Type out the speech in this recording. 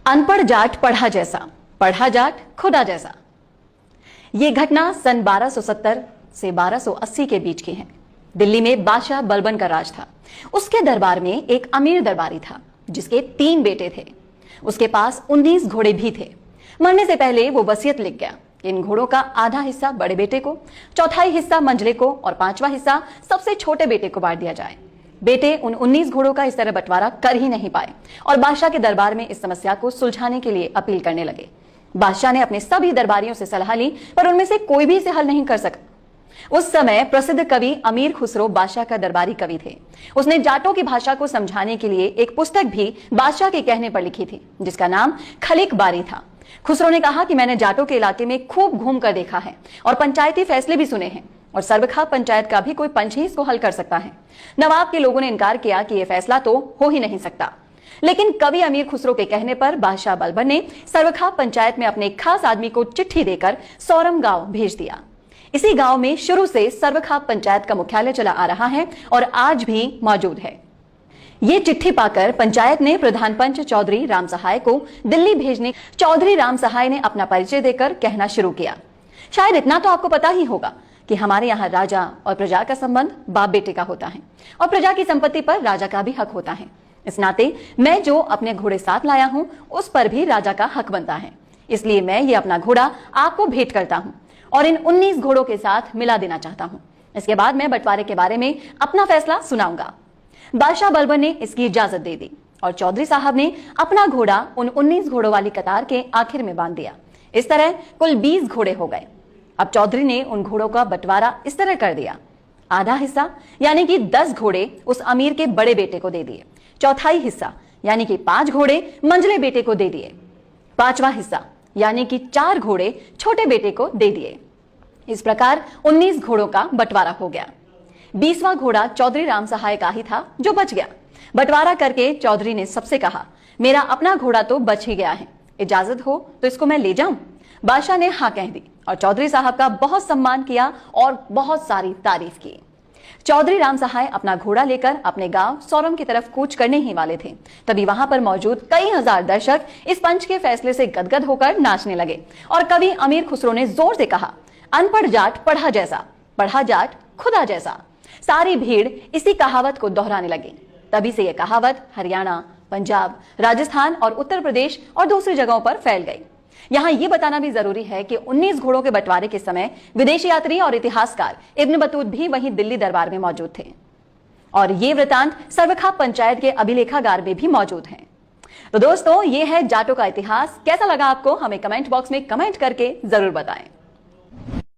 अनपढ़ जाट पढ़ा जैसा, पढ़ा जाट खुदा जैसा। यह घटना सन 1270 से 1280 के बीच की है। दिल्ली में बादशाह बलबन का राज था। उसके दरबार में एक अमीर दरबारी था जिसके 3 बेटे थे। उसके पास 19 घोड़े भी थे। मरने से पहले वो वसीयत लिख गया। इन घोड़ों का आधा हिस्सा बड़े बेटे को, चौथाई हिस्सा मंझले को और 5वां हिस्सा सबसे छोटे बेटे को बांट दिया जाए। बेटे उन 19 घोड़ों का इस तरह बंटवारा कर ही नहीं पाए और बादशाह के दरबार में इस समस्या को सुलझाने के लिए अपील करने लगे। बादशाह ने अपने सभी दरबारियों से सलाह ली, पर उनमें से कोई भी इसे हल नहीं कर सका। उस समय प्रसिद्ध कवि अमीर खुसरो बादशाह का दरबारी कवि थे। उसने जाटों की भाषा को समझाने के लिए एक पुस्तक भी बादशाह के कहने पर लिखी थी, जिसका नाम खलीक बारी था। खुसरो ने कहा कि मैंने जाटों के इलाके में खूब घूम कर देखा है और पंचायती फैसले भी सुने हैं, और सर्वखा पंचायत का भी कोई पंच ही इसको हल कर सकता है। नवाब के लोगों ने इनकार किया कि यह फैसला तो हो ही नहीं सकता, लेकिन कवि अमीर खुसरो के कहने पर बादशाह बलबन ने सर्वखा पंचायत में अपने एक खास आदमी को चिट्ठी देकर सोरम गांव भेज दिया। इसी गांव में शुरू से सर्वखा पंचायत का मुख्यालय चला आ रहा है और आज भी मौजूद है। ये चिट्ठी पाकर पंचायत ने प्रधान पंच चौधरी राम सहाय को दिल्ली भेजने। चौधरी राम सहाय ने अपना परिचय देकर कहना शुरू किया, शायद इतना तो आपको पता ही होगा कि हमारे यहाँ राजा और प्रजा का संबंध बाप बेटे का होता है और प्रजा की संपत्ति पर राजा का भी हक होता है। इस नाते मैं जो अपने घोड़े साथ लाया हूं उस पर भी राजा का हक बनता है। इसलिए मैं ये अपना घोड़ा आपको भेंट करता हूं और इन 19 घोड़ों के साथ मिला देना चाहता हूं। इसके बाद मैं बंटवारे के बारे में अपना फैसला सुनाऊंगा। बादशाह बलबन ने इसकी इजाजत दे दी और चौधरी साहब ने अपना घोड़ा उन 19 घोड़ों वाली कतार के आखिर में बांध दिया। इस तरह कुल 20 घोड़े हो गए। अब चौधरी ने उन घोड़ों का बंटवारा इस तरह कर दिया, आधा हिस्सा यानी कि 10 घोड़े उस अमीर के बड़े बेटे को दे दिए, चौथाई हिस्सा यानी कि 5 घोड़े मंझले बेटे को दे दिए, 5वां हिस्सा यानी कि 4 घोड़े छोटे बेटे को दे दिए। इस प्रकार 19 घोड़ों का बंटवारा हो गया। 20वां घोड़ा चौधरी राम सहाय का ही था जो बच गया। बंटवारा करके चौधरी ने सबसे कहा, मेरा अपना घोड़ा तो बच ही गया है, इजाजत हो तो इसको मैं ले जाऊं। बादशाह ने हाँ कह दी और चौधरी साहब का बहुत सम्मान किया और बहुत सारी तारीफ की। चौधरी राम सहाय अपना घोड़ा लेकर अपने गांव सोरम की तरफ कूच करने ही वाले थे, तभी वहां पर मौजूद कई हजार दर्शक इस पंच के फैसले से गदगद होकर नाचने लगे और कवि अमीर खुसरो ने जोर से कहा, अनपढ़ जाट पढ़ा जैसा, पढ़ा जाट खुदा जैसा। सारी भीड़ इसी कहावत को दोहराने लगी। तभी से यह कहावत हरियाणा, पंजाब, राजस्थान और उत्तर प्रदेश और दूसरी जगहों पर फैल गई। यहाँ ये बताना भी जरूरी है कि 19 घोड़ों के बंटवारे के समय विदेशी यात्री और इतिहासकार इब्न बतूत भी वहीं दिल्ली दरबार में मौजूद थे और ये वृतांत सर्वखा पंचायत के अभिलेखागार में भी मौजूद हैं। तो दोस्तों, ये है जाटों का इतिहास। कैसा लगा आपको? हमें कमेंट बॉक्स में कमेंट करके जरूर बताएं।